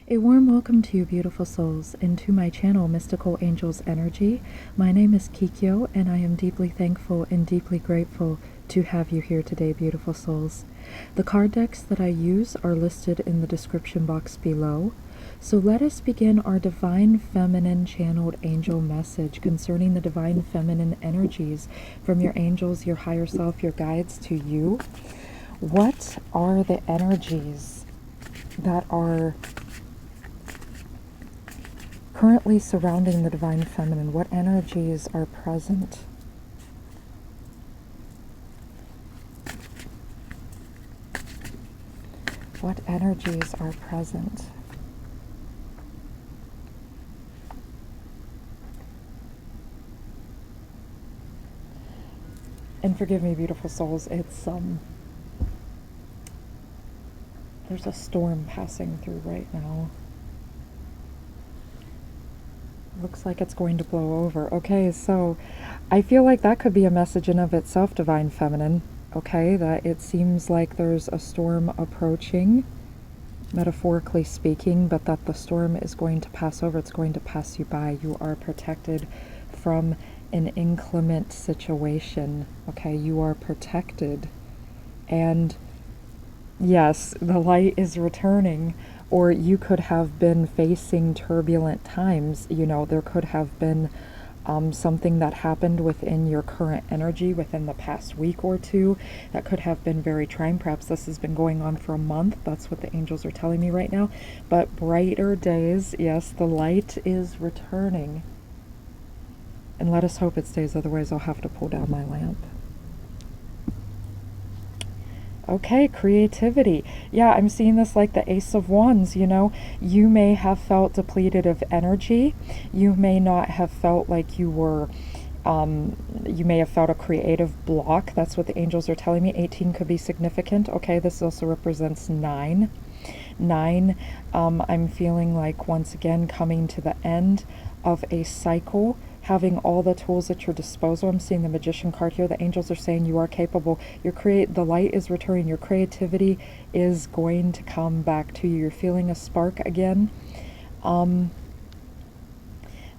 A warm welcome to you, beautiful souls, and to my channel, Mystical Angels Energy. My name is Kikyo, and I am deeply thankful and deeply grateful to have you here today, beautiful souls. The card decks that I use are listed in the description box below. So let us begin our Divine Feminine channeled angel message concerning the Divine Feminine energies from your angels, your higher self, your guides to you. What are the energies that are currently surrounding the Divine Feminine? What energies are present? What energies are present? And forgive me, beautiful souls, it's there's a storm passing through right now. Looks like it's going to blow over. Okay, so I feel like that could be a message in of itself, Divine Feminine. Okay, that it seems like there's a storm approaching, metaphorically speaking, but that the storm is going to pass over. It's going to pass you by. You are protected from an inclement situation. Okay, you are protected. And yes, the light is returning. Or you could have been facing turbulent times. You know, there could have been something that happened within your current energy within the past week or two that could have been very trying. Perhaps this has been going on for a month. That's what the angels are telling me right now. But brighter days, yes, the light is returning. And let us hope it stays, otherwise I'll have to pull down my lamp. Okay, creativity. Yeah, I'm seeing this like the Ace of Wands, you know. You may have felt depleted of energy. You may not have felt like you were, you may have felt a creative block. That's what the angels are telling me. 18 could be significant. Okay, this also represents 9. 9, I'm feeling like, once again, coming to the end of a cycle, having all the tools at your disposal. I'm seeing the Magician card here. The angels are saying you are capable. The light is returning. Your creativity is going to come back to you. You're feeling a spark again.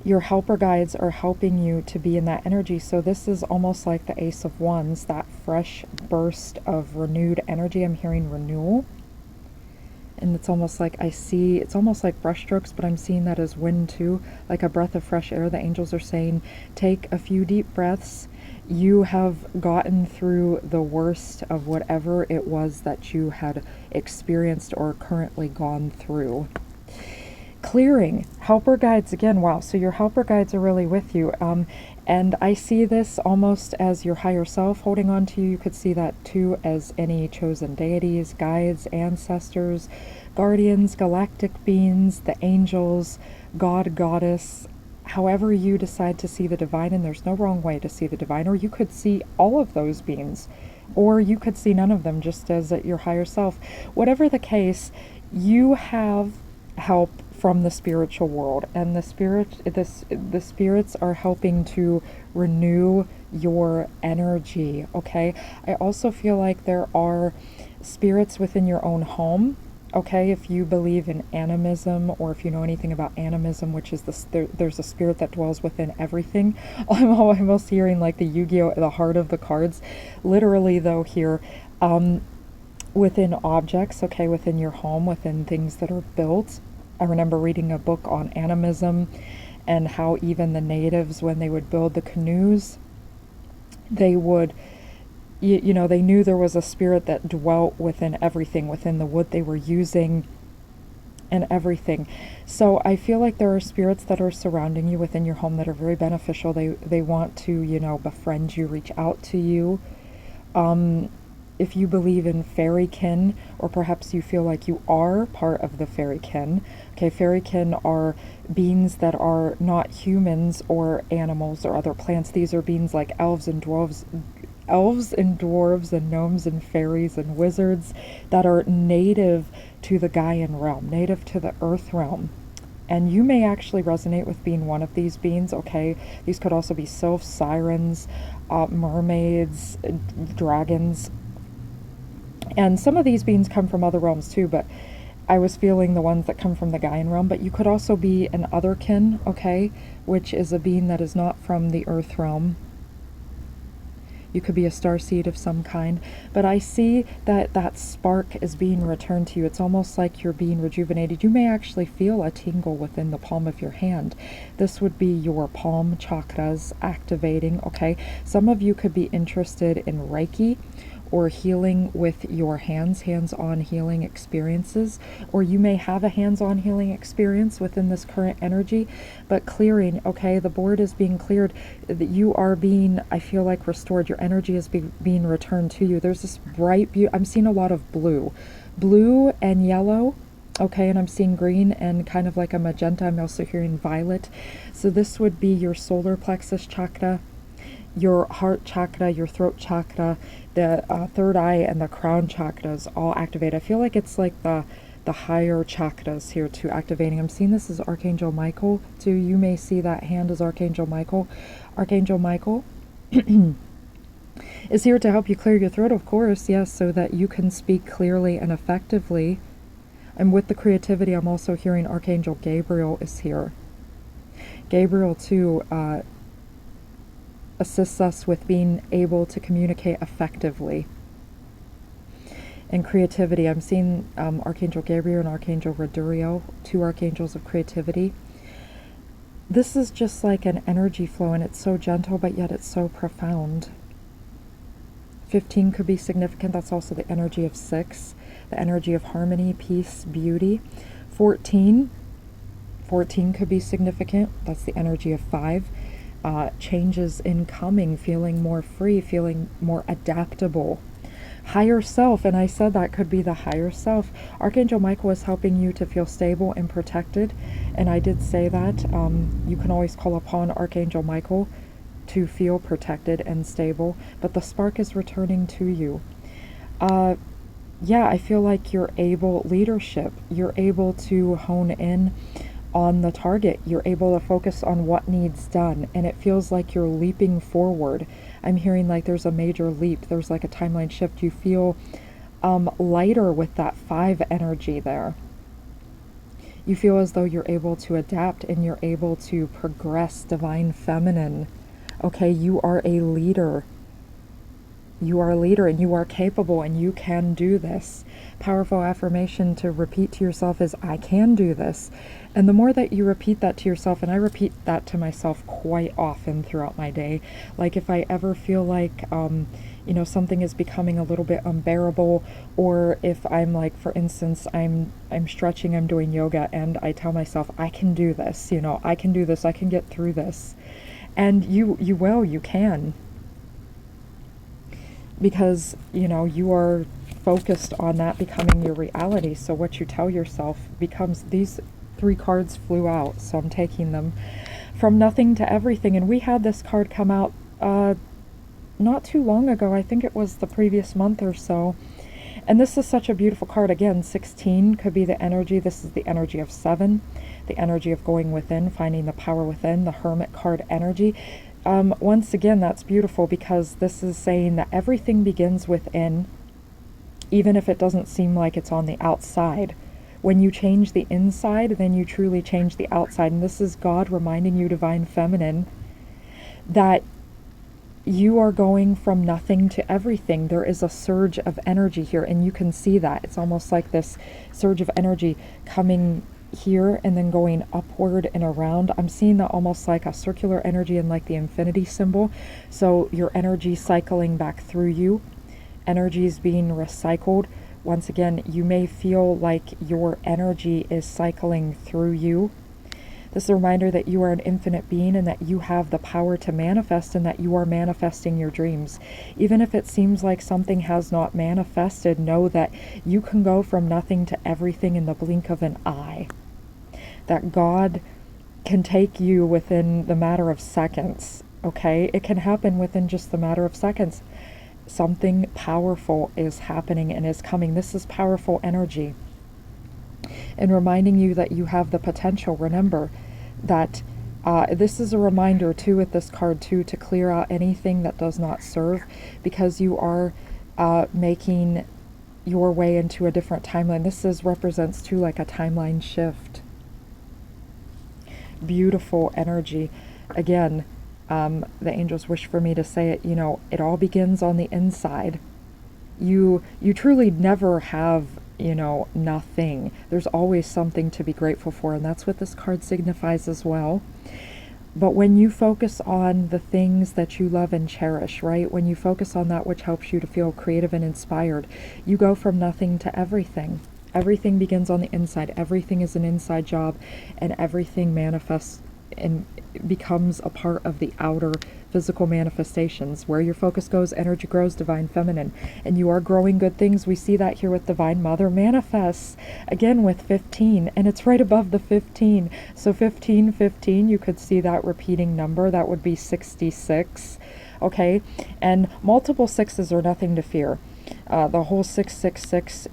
Your helper guides are helping you to be in that energy. So this is almost like the Ace of Wands, that fresh burst of renewed energy. I'm hearing renewal. And it's almost like it's almost like brushstrokes, but I'm seeing that as wind too, like a breath of fresh air. The angels are saying, take a few deep breaths. You have gotten through the worst of whatever it was that you had experienced or currently gone through. Clearing. Helper guides again. Wow, so your helper guides are really with you. And I see this almost as your higher self holding on to you. You could see that too as any chosen deities, guides, ancestors, guardians, galactic beings, the angels, God, goddess, however you decide to see the divine. And there's no wrong way to see the divine. Or you could see all of those beings. Or you could see none of them, just as your higher self. Whatever the case, you have help from the spiritual world, and the spirits are helping to renew your energy. Okay, I also feel like there are spirits within your own home. Okay, if you believe in animism, or if you know anything about animism, which is there's a spirit that dwells within everything. I'm almost hearing like the Yu-Gi-Oh, the heart of the cards, literally though here, within objects. Okay, within your home, within things that are built. I remember reading a book on animism and how even the natives, when they would build the canoes, they would, you know, they knew there was a spirit that dwelt within everything, within the wood they were using and everything. So I feel like there are spirits that are surrounding you within your home that are very beneficial. They want to, you know, befriend you, reach out to you. If you believe in fairykin, or perhaps you feel like you are part of the fairykin. Okay, fairykin are beings that are not humans or animals or other plants. These are beings like elves and dwarves and gnomes and fairies and wizards that are native to the Gaian realm, native to the earth realm. And you may actually resonate with being one of these beings. Okay, these could also be sylphs, sirens, mermaids, dragons. And some of these beings come from other realms too, but I was feeling the ones that come from the Gaian realm, but you could also be an otherkin, okay, which is a being that is not from the earth realm. You could be a starseed of some kind, but I see that that spark is being returned to you. It's almost like you're being rejuvenated. You may actually feel a tingle within the palm of your hand. This would be your palm chakras activating, okay? Some of you could be interested in Reiki or healing with your hands-on healing experiences, or you may have a hands-on healing experience within this current energy, but clearing, okay, the board is being cleared, that you are being, I feel like, restored. Your energy is being returned to you. There's this bright, I'm seeing a lot of blue and yellow, okay, and I'm seeing green and kind of like a magenta. I'm also hearing violet. So this would be your solar plexus chakra, your heart chakra, your throat chakra, the third eye, and the crown chakras all activate. I feel like it's like the higher chakras here too activating. I'm seeing this as Archangel Michael too. You may see that hand as Archangel Michael. Archangel Michael is here to help you clear your throat, of course, yes, so that you can speak clearly and effectively. And with the creativity, I'm also hearing Archangel Gabriel is here. Gabriel too assists us with being able to communicate effectively. And creativity, I'm seeing Archangel Gabriel and Archangel Radurio, two archangels of creativity. This is just like an energy flow, and it's so gentle, but yet it's so profound. 15 could be significant. That's also the energy of 6, the energy of harmony, peace, beauty. 14 could be significant. That's the energy of 5. Changes in coming, feeling more free, feeling more adaptable. Higher self, and I said that could be the higher self. Archangel Michael is helping you to feel stable and protected, and I did say that. You can always call upon Archangel Michael to feel protected and stable, but the spark is returning to you. Yeah, I feel like you're able, leadership, you're able to hone in on the target. You're able to focus on what needs done, and it feels like you're leaping forward. I'm hearing like there's a major leap. There's like a timeline shift. You feel lighter with that 5 energy there. You feel as though you're able to adapt and you're able to progress. Divine feminine. Okay, you are a leader. You are a leader and you are capable and you can do this. Powerful affirmation to repeat to yourself is, I can do this. And the more that you repeat that to yourself, and I repeat that to myself quite often throughout my day, like if I ever feel like, you know, something is becoming a little bit unbearable, or if I'm like, for instance, I'm stretching, I'm doing yoga, and I tell myself, I can do this, you know, I can do this, I can get through this. And you can. Because, you know, you are focused on that becoming your reality. So what you tell yourself becomes, these 3 cards flew out, so I'm taking them. From nothing to everything. And we had this card come out not too long ago. I think it was the previous month or so. And this is such a beautiful card. Again, 16 could be the energy. This is the energy of 7, the energy of going within, finding the power within, the Hermit card energy. Once again, that's beautiful because this is saying that everything begins within, even if it doesn't seem like it's on the outside. When you change the inside, then you truly change the outside. And this is God reminding you, Divine Feminine, that you are going from nothing to everything. There is a surge of energy here, and you can see that. It's almost like this surge of energy coming here and then going upward and around. I'm seeing that almost like a circular energy and like the infinity symbol. So your energy cycling back through you, energies being recycled. Once again, you may feel like your energy is cycling through you. This is a reminder that you are an infinite being and that you have the power to manifest, and that you are manifesting your dreams. Even if it seems like something has not manifested, know that you can go from nothing to everything in the blink of an eye. That God can take you within the matter of seconds, okay? It can happen within just the matter of seconds. Something powerful is happening and is coming. This is powerful energy. And reminding you that you have the potential. Remember that this is a reminder too with this card too, to clear out anything that does not serve, because you are making your way into a different timeline. This represents too like a timeline shift. Beautiful energy. Again, the angels wish for me to say it, it all begins on the inside. You truly never have, nothing. There's always something to be grateful for, and that's what this card signifies as well. But when you focus on the things that you love and cherish, right? When you focus on that which helps you to feel creative and inspired, you go from nothing to everything. Everything begins on the inside. Everything is an inside job, and everything manifests and becomes a part of the outer physical manifestations. Where your focus goes, energy grows, divine feminine. And you are growing good things. We see that here with Divine Mother manifests. Again with 15, and it's right above the 15. So 15, 15, you could see that repeating number. That would be 66. Okay? And multiple sixes are nothing to fear. The whole 666,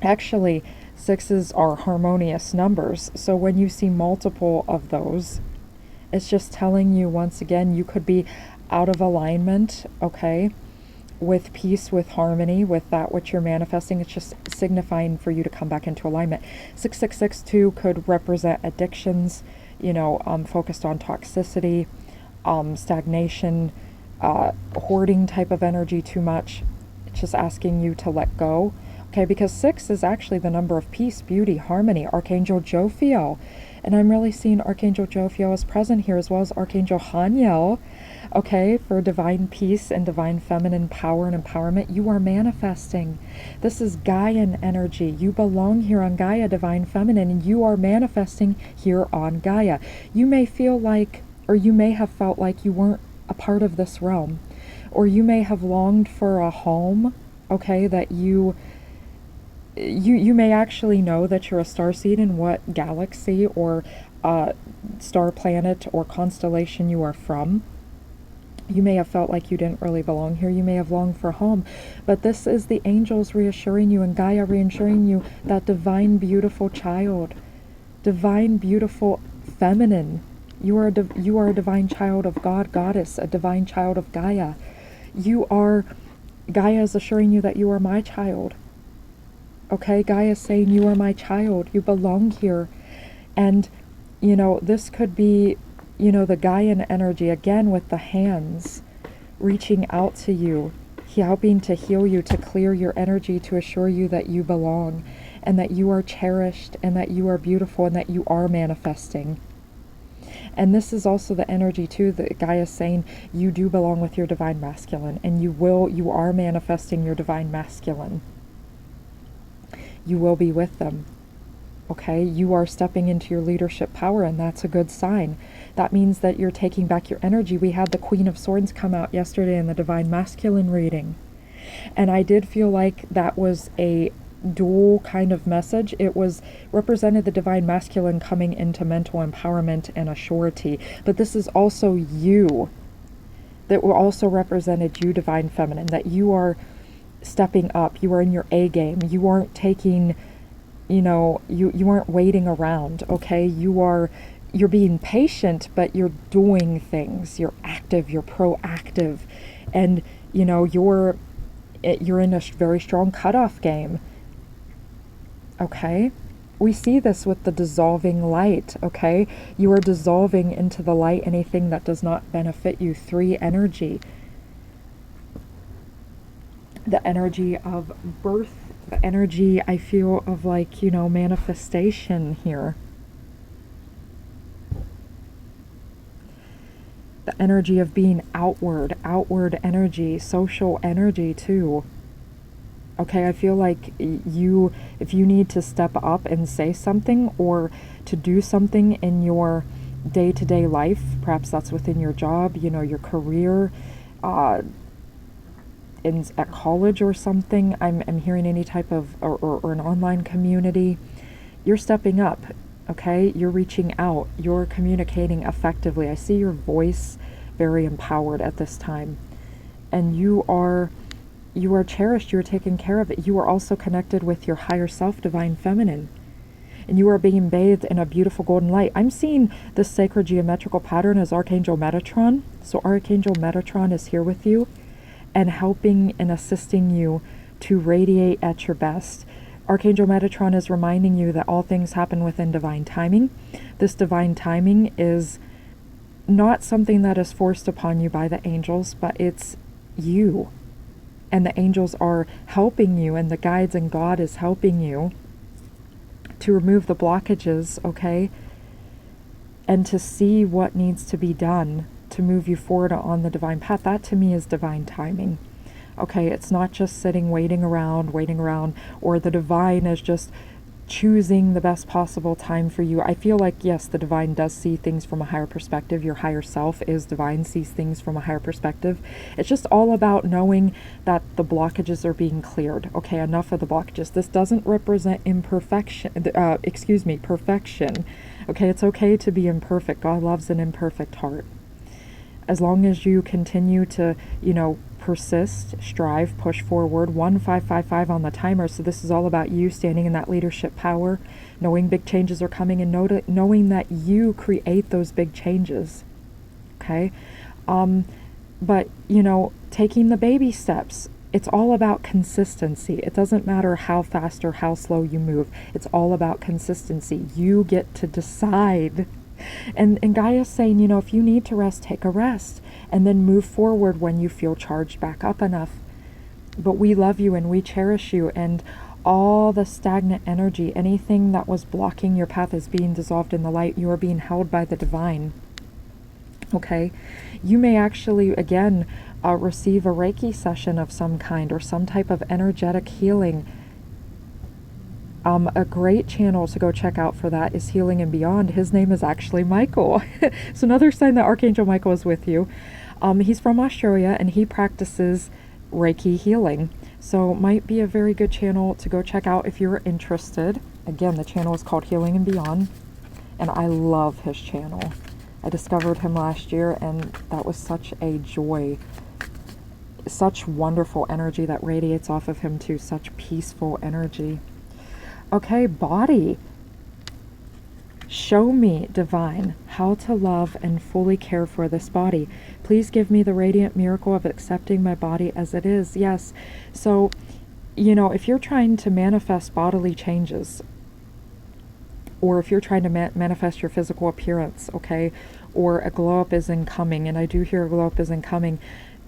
actually, sixes are harmonious numbers. So when you see multiple of those, it's just telling you once again, you could be out of alignment, okay, with peace, with harmony, with that which you're manifesting. It's just signifying for you to come back into alignment. 6662 could represent addictions, focused on toxicity, stagnation, hoarding type of energy too much. It's just asking you to let go. Okay, because 6 is actually the number of peace, beauty, harmony, Archangel Jophiel. And I'm really seeing Archangel Jophiel is present here, as well as Archangel Haniel, okay, for divine peace and divine feminine power and empowerment. You are manifesting. This is Gaian energy. You belong here on Gaia, divine feminine, and you are manifesting here on Gaia. You may feel like, or you may have felt like you weren't a part of this realm, or you may have longed for a home, okay, that you may actually know that you're a starseed in what galaxy or star planet or constellation you are from. You may have felt like you didn't really belong here. You may have longed for home. But this is the angels reassuring you and Gaia reassuring you that divine, beautiful child, divine, beautiful feminine. You are a divine child of God, Goddess, a divine child of Gaia. Gaia is assuring you that you are my child. Okay, Gaia is saying you are my child. You belong here. And, this could be, the Gaian energy, again with the hands reaching out to you, helping to heal you, to clear your energy, to assure you that you belong and that you are cherished and that you are beautiful and that you are manifesting. And this is also the energy too that Gaia is saying you do belong with your divine masculine, and you are manifesting your divine masculine. You will be with them. Okay, you are stepping into your leadership power, and that's a good sign. That means that you're taking back your energy. We had the Queen of Swords come out yesterday in the Divine Masculine reading, and I did feel like that was a dual kind of message. It was represented the Divine Masculine coming into mental empowerment and a surety, but this is also you. That also represented you, Divine Feminine, that you are stepping up. You are in your A game. You aren't taking, you aren't waiting around, okay? You're being patient, but you're doing things. You're active, you're proactive, and you're in a very strong cutoff game. Okay? We see this with the dissolving light, okay? You are dissolving into the light anything that does not benefit you. 3 energy. The energy of birth, the energy I feel of manifestation here. The energy of being outward energy, social energy too. Okay, I feel like if you need to step up and say something or to do something in your day-to-day life, perhaps that's within your job, your career, at college or something, I'm hearing any type of, or an online community, you're stepping up, okay? You're reaching out, you're communicating effectively. I see your voice very empowered at this time. And you are cherished, you're taken care of. You are also connected with your higher self, Divine Feminine. And you are being bathed in a beautiful golden light. I'm seeing this sacred geometrical pattern as Archangel Metatron. So Archangel Metatron is here with you and helping and assisting you to radiate at your best. Archangel Metatron is reminding you that all things happen within divine timing. This divine timing is not something that is forced upon you by the angels, but it's you. And the angels are helping you, and the guides and God is helping you to remove the blockages, okay? And to see what needs to be done to move you forward on the divine path. That to me is divine timing. Okay, it's not just sitting waiting around, or the divine is just choosing the best possible time for you. I feel like, yes, the divine does see things from a higher perspective. Your higher self is divine, sees things from a higher perspective. It's just all about knowing that the blockages are being cleared. Okay, enough of the blockages. This doesn't represent perfection. Okay, it's okay to be imperfect. God loves an imperfect heart. As long as you continue to, persist, strive, push forward. 1555 on the timer. So this is all about you standing in that leadership power, knowing big changes are coming, and knowing that you create those big changes. Okay? But, taking the baby steps. It's all about consistency. It doesn't matter how fast or how slow you move. It's all about consistency. You get to decide. And Gaia's saying, if you need to rest, take a rest, and then move forward when you feel charged back up enough. But we love you and we cherish you, and all the stagnant energy, anything that was blocking your path is being dissolved in the light. You are being held by the divine. Okay? You may actually, again, receive a Reiki session of some kind, or some type of energetic healing. A great channel to go check out for that is Healing and Beyond. His name is actually Michael. So another sign that Archangel Michael is with you. He's from Australia, and he practices Reiki healing. So might be a very good channel to go check out if you're interested. Again, the channel is called Healing and Beyond, and I love his channel. I discovered him last year, and that was such a joy. Such wonderful energy that radiates off of him too. Such peaceful energy. Okay, body. Show me, divine, how to love and fully care for this body. Please give me the radiant miracle of accepting my body as it is. Yes. So, if you're trying to manifest bodily changes, or if you're trying to manifest your physical appearance, okay, or a glow up is incoming, and I do hear a glow up is incoming,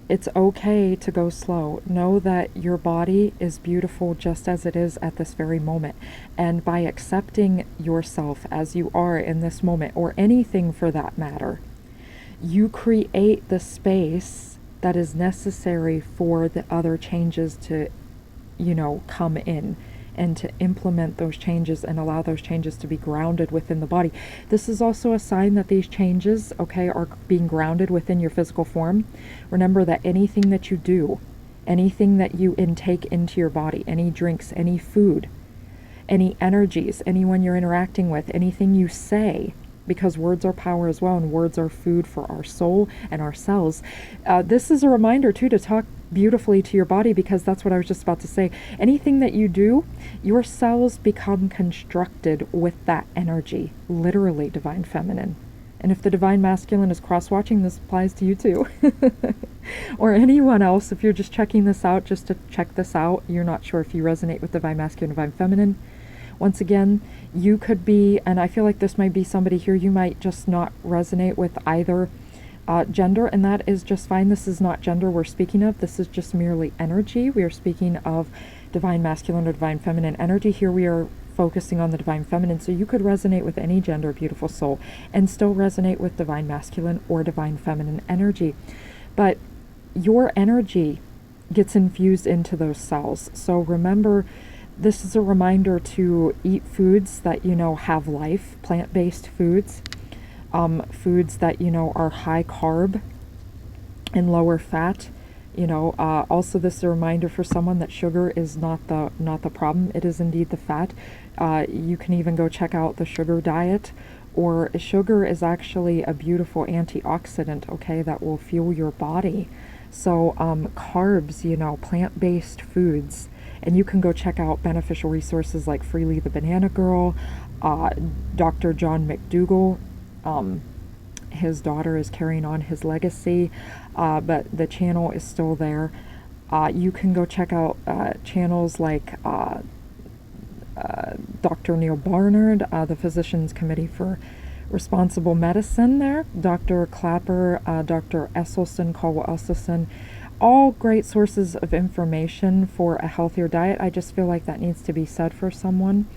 it's okay to go slow. Know that your body is beautiful just as it is at this very moment. And by accepting yourself as you are in this moment, or anything for that matter, you create the space that is necessary for the other changes to, come in, and to implement those changes and allow those changes to be grounded within the body. This is also a sign that these changes, okay, are being grounded within your physical form. Remember that anything that you do, anything that you intake into your body, any drinks, any food, any energies, anyone you're interacting with, anything you say, because words are power as well, and words are food for our soul and our cells. This is a reminder too to talk beautifully to your body, because that's what I was just about to say. Anything that you do, your cells become constructed with that energy, literally, divine feminine. And if the divine masculine is cross-watching, this applies to you too. Or anyone else, if you're just checking this out, just to check this out, you're not sure if you resonate with divine masculine, divine feminine. Once again, you could be, and I feel like this might be somebody here, you might just not resonate with either gender, and that is just fine. This is not gender we're speaking of. This is just merely energy. We are speaking of divine masculine or divine feminine energy. Here we are focusing on the divine feminine. So you could resonate with any gender, beautiful soul, and still resonate with divine masculine or divine feminine energy. But your energy gets infused into those cells. So remember, this is a reminder to eat foods that, have life, plant-based foods. Foods that, are high carb and lower fat. Also this is a reminder for someone that sugar is not the problem. It is indeed the fat. You can even go check out the sugar diet, or sugar is actually a beautiful antioxidant, okay, that will fuel your body. So carbs, plant-based foods. And you can go check out beneficial resources like Freely the Banana Girl, Dr. John McDougall. His daughter is carrying on his legacy, but the channel is still there. You can go check out channels like Dr. Neil Barnard, the Physicians Committee for Responsible Medicine there, Dr. Clapper, Dr. Esselstyn, Caldwell Esselstyn, all great sources of information for a healthier diet. I just feel like that needs to be said for someone.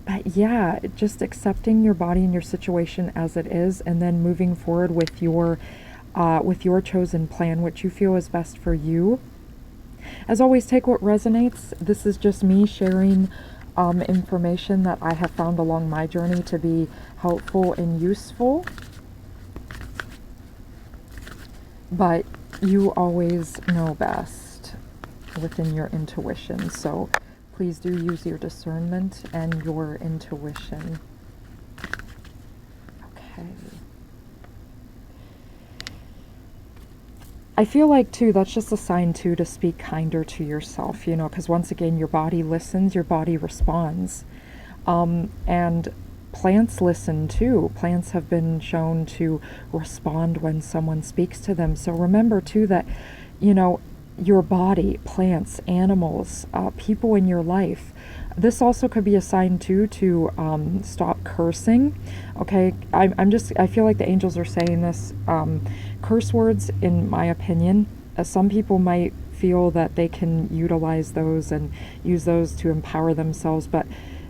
But yeah, just accepting your body and your situation as it is, and then moving forward with your chosen plan, which you feel is best for you. As always, take what resonates. This is just me sharing information that I have found along my journey to be helpful and useful. But you always know best within your intuition. So please do use your discernment and your intuition. Okay. I feel like, too, that's just a sign, too, to speak kinder to yourself, you know, because once again, your body listens, your body responds. And plants listen, too. Plants have been shown to respond when someone speaks to them. So remember, too, that, you know, your body, plants, animals, people in your life, this also could be a sign, too, to stop cursing. Okay, I feel like the angels are saying this. Curse words, in my opinion, some people might feel that they can utilize those and use those to empower themselves. But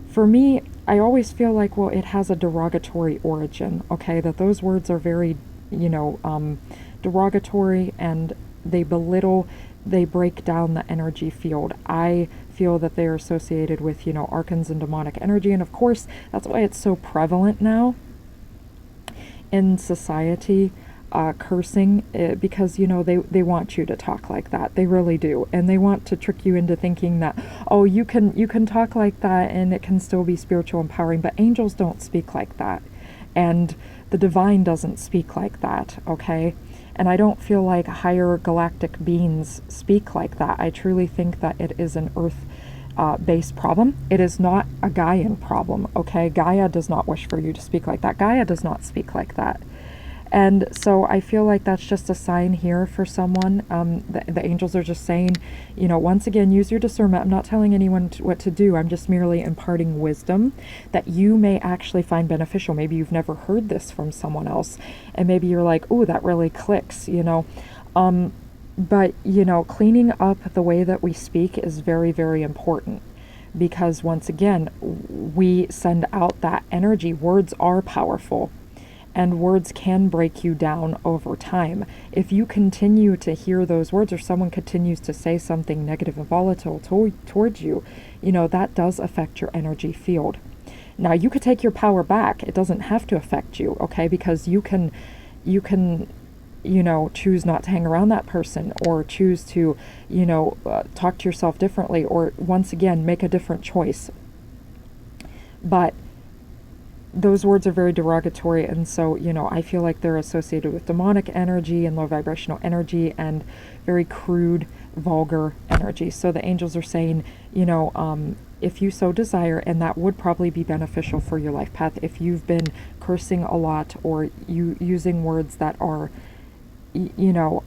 for me, I always feel like, well, it has a derogatory origin. Okay, that those words are very, you know, derogatory, and they belittle, they break down the energy field. I feel that they are associated with, you know, archons and demonic energy. And of course, that's why it's so prevalent now in society, cursing, because, you know, they want you to talk like that. They really do. And they want to trick you into thinking that, oh, you can talk like that and it can still be spiritual empowering. But angels don't speak like that. And the divine doesn't speak like that, okay? And I don't feel like higher galactic beings speak like that. I truly think that it is an earth-based problem. It is not a Gaian problem, okay? Gaia does not wish for you to speak like that. Gaia does not speak like that. And so I feel like that's just a sign here for someone. The angels are just saying, you know, once again, use your discernment. I'm not telling anyone what to do. I'm just merely imparting wisdom that you may actually find beneficial. Maybe you've never heard this from someone else, and maybe you're like, ooh, that really clicks, you know. But, you know, cleaning up the way that we speak is very, very important. Because once again, we send out that energy. Words are powerful. And words can break you down over time. If you continue to hear those words, or someone continues to say something negative and volatile towards you, you know, that does affect your energy field. Now, you could take your power back. It doesn't have to affect you, okay? Because you can, you know, choose not to hang around that person, or choose to, you know, talk to yourself differently, or once again, make a different choice. But those words are very derogatory, and so, you know, I feel like they're associated with demonic energy and low vibrational energy and very crude, vulgar energy. So the angels are saying, you know, if you so desire, and that would probably be beneficial for your life path, if you've been cursing a lot, or using words that are, you know,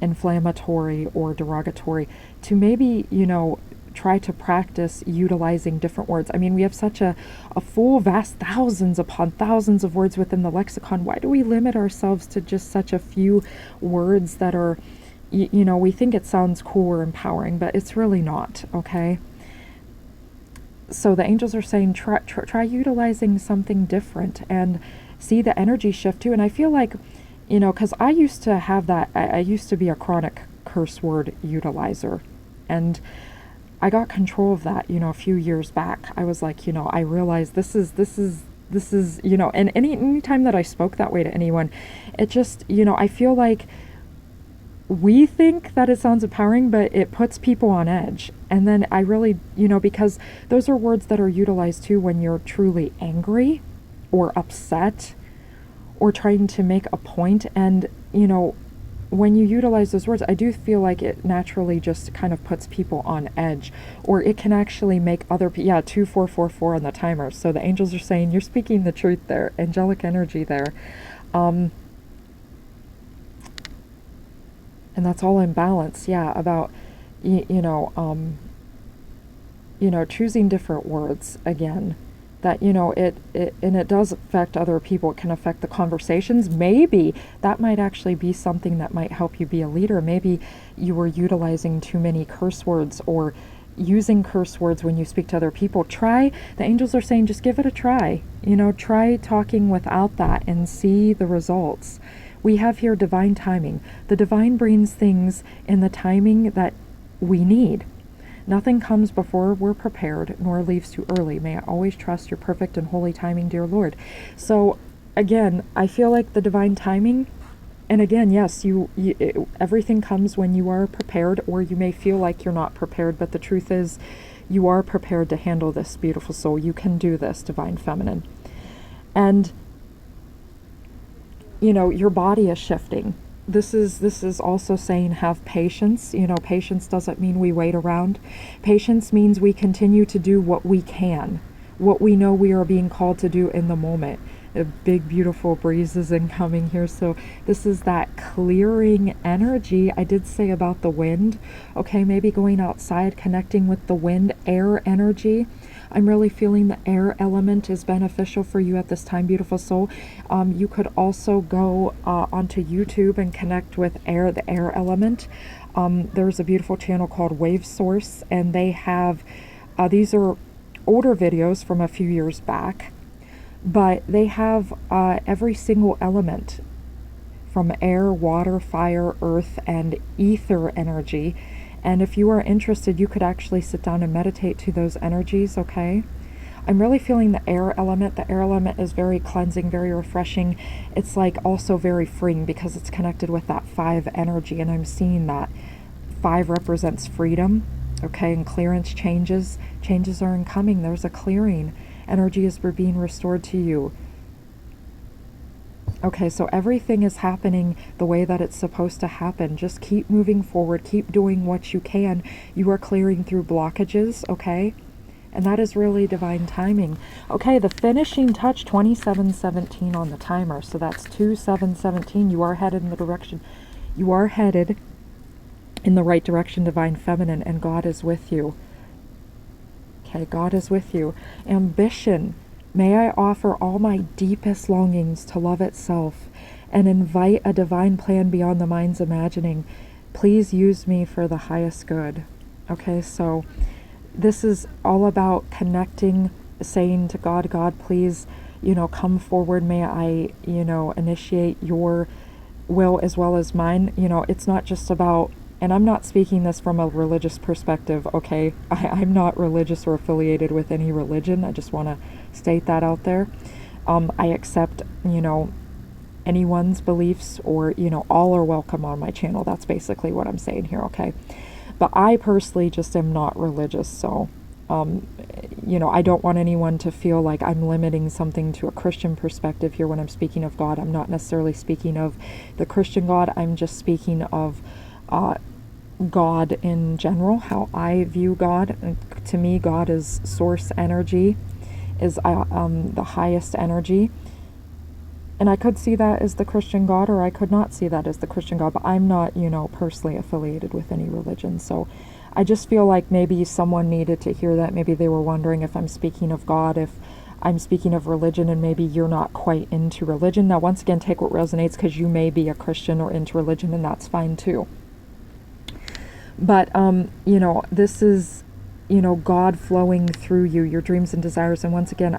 inflammatory or derogatory, to maybe, you know, try to practice utilizing different words. I mean, we have such a full, vast, thousands upon thousands of words within the lexicon. Why do we limit ourselves to just such a few words that are, you know, we think it sounds cool or empowering, but it's really not, okay? So the angels are saying, try utilizing something different and see the energy shift too. And I feel like, you know, because I used to have that, I used to be a chronic curse word utilizer, and I got control of that, you know, a few years back. I was like, you know, I realized this is, you know, and any time that I spoke that way to anyone, it just, you know, I feel like we think that it sounds empowering, but it puts people on edge. And then I really, you know, because those are words that are utilized too when you're truly angry or upset or trying to make a point. And, you know, when you utilize those words, I do feel like it naturally just kind of puts people on edge, or it can actually make other people, yeah, 2444 on the timer. So the angels are saying, you're speaking the truth there, angelic energy there. And that's all in balance. Yeah, about, choosing different words again. That, and it does affect other people. It can affect the conversations. Maybe that might actually be something that might help you be a leader. Maybe you were utilizing too many curse words or using curse words when you speak to other people. The angels are saying, just give it a try. Try talking without that and see the results. We have here divine timing. The divine brings things in the timing that we need. Nothing comes before we're prepared, nor leaves too early. May I always trust your perfect and holy timing, dear Lord. So, again, I feel like the divine timing, and again, yes, everything comes when you are prepared, or you may feel like you're not prepared, but the truth is, you are prepared to handle this, beautiful soul. You can do this, divine feminine. And, your body is shifting. This is also saying have patience. Patience doesn't mean we wait around. Patience means we continue to do what we can, what we know we are being called to do in the moment. A big, beautiful breeze is incoming here. So this is that clearing energy. I did say about the wind. Okay, maybe going outside, connecting with the wind, air energy. I'm really feeling the air element is beneficial for you at this time, beautiful soul. You could also go onto YouTube and connect with the air element. There's a beautiful channel called Wave Source, and they have, these are older videos from a few years back, but they have every single element from air, water, fire, earth, and ether energy. And if you are interested, you could actually sit down and meditate to those energies, okay? I'm really feeling the air element. The air element is very cleansing, very refreshing. It's like also very freeing because it's connected with that 5 energy, and I'm seeing that 5 represents freedom, okay? And clearance, changes are incoming. There's a clearing. Energy is being restored to you. Okay, so everything is happening the way that it's supposed to happen. Just keep moving forward. Keep doing what you can. You are clearing through blockages, okay? And that is really divine timing. Okay, the finishing touch, 2717 on the timer. So that's 2717. You are headed in the direction. You are headed in the right direction, divine feminine, and God is with you. Okay, God is with you. Ambition. May I offer all my deepest longings to love itself and invite a divine plan beyond the mind's imagining. Please use me for the highest good. Okay, so this is all about connecting, saying to God, God, please, come forward. May I, initiate your will as well as mine. It's not just about, and I'm not speaking this from a religious perspective, okay? I'm not religious or affiliated with any religion. I just want to state that out there. I accept, anyone's beliefs, or, all are welcome on my channel. That's basically what I'm saying here, okay? But I personally just am not religious, so, I don't want anyone to feel like I'm limiting something to a Christian perspective here when I'm speaking of God. I'm not necessarily speaking of the Christian God. I'm just speaking of God in general, how I view God. To me, God is source energy, is the highest energy. And I could see that as the Christian God, or I could not see that as the Christian God, but I'm not, personally affiliated with any religion. So I just feel like maybe someone needed to hear that. Maybe they were wondering if I'm speaking of God, if I'm speaking of religion, and maybe you're not quite into religion. Now, once again, take what resonates, because you may be a Christian or into religion, and that's fine too. But, this is, God flowing through you, your dreams and desires. And once again,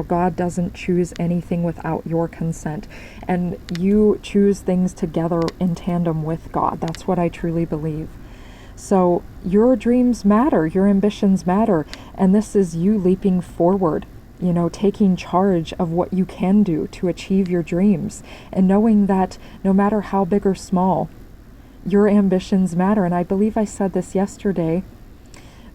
God doesn't choose anything without your consent. And you choose things together in tandem with God. That's what I truly believe. So your dreams matter, your ambitions matter. And this is you leaping forward, taking charge of what you can do to achieve your dreams. And knowing that no matter how big or small, your ambitions matter. And I believe I said this yesterday,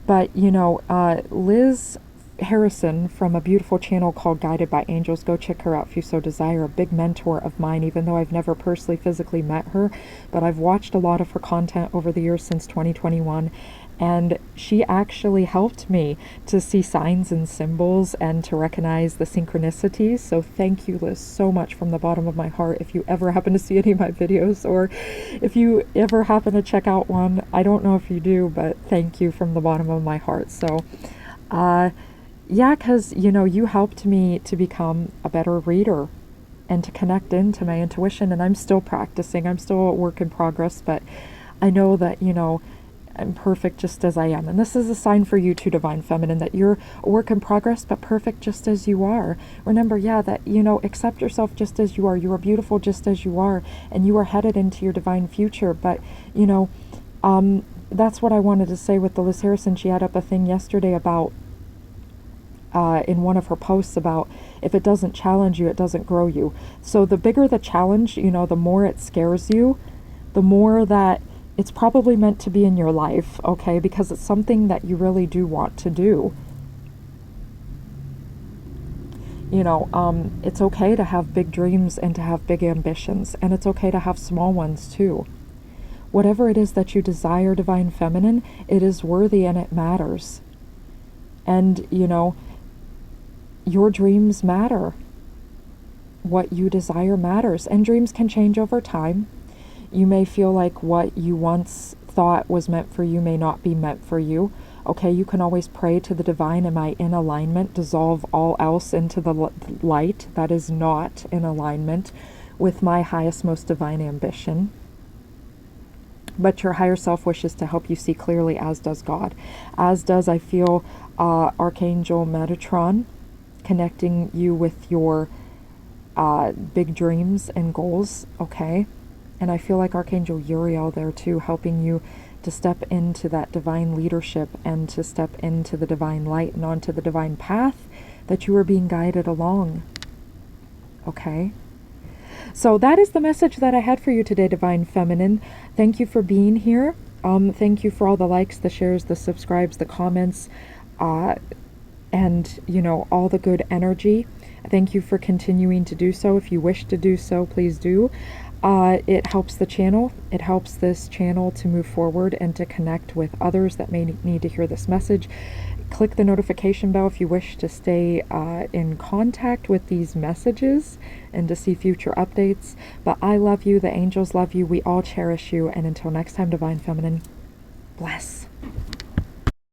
but Liz Harrison from a beautiful channel called Guided by Angels, go check her out if you so desire, a big mentor of mine, even though I've never personally physically met her, but I've watched a lot of her content over the years since 2021, And she actually helped me to see signs and symbols and to recognize the synchronicities. So thank you, Liz, so much from the bottom of my heart. If you ever happen to see any of my videos, or if you ever happen to check out one, I don't know if you do, but thank you from the bottom of my heart. So, yeah, because, you know, you helped me to become a better reader and to connect into my intuition. And I'm still practicing. I'm still a work in progress, but I know that, you know, I'm perfect just as I am. And this is a sign for you too, Divine Feminine, that you're a work in progress, but perfect just as you are. Remember, yeah, that, you know, accept yourself just as you are. You are beautiful just as you are, and you are headed into your divine future. But, you know, that's what I wanted to say with the Liz Harrison. She had up a thing yesterday about, in one of her posts, about if it doesn't challenge you, it doesn't grow you. So the bigger the challenge, you know, the more it scares you, the more that it's probably meant to be in your life, okay? Because it's something that you really do want to do. You know, it's okay to have big dreams and to have big ambitions, and it's okay to have small ones too. Whatever it is that you desire, Divine Feminine, it is worthy and it matters. And, you know, your dreams matter. What you desire matters, and dreams can change over time. You may feel like what you once thought was meant for you may not be meant for you. Okay, you can always pray to the divine, am I in alignment? Dissolve all else into the light that is not in alignment with my highest, most divine ambition. But your higher self wishes to help you see clearly, as does God. As does, I feel, Archangel Metatron, connecting you with your big dreams and goals, okay? And I feel like Archangel Uriel there too, helping you to step into that divine leadership and to step into the divine light and onto the divine path that you are being guided along. Okay? So that is the message that I had for you today, Divine Feminine. Thank you for being here. Thank you for all the likes, the shares, the subscribes, the comments, and, you know, all the good energy. Thank you for continuing to do so. If you wish to do so, please do. It helps the channel. It helps this channel to move forward and to connect with others that may need to hear this message. Click the notification bell if you wish to stay in contact with these messages and to see future updates. But I love you. The angels love you. We all cherish you. And until next time, Divine Feminine, bless.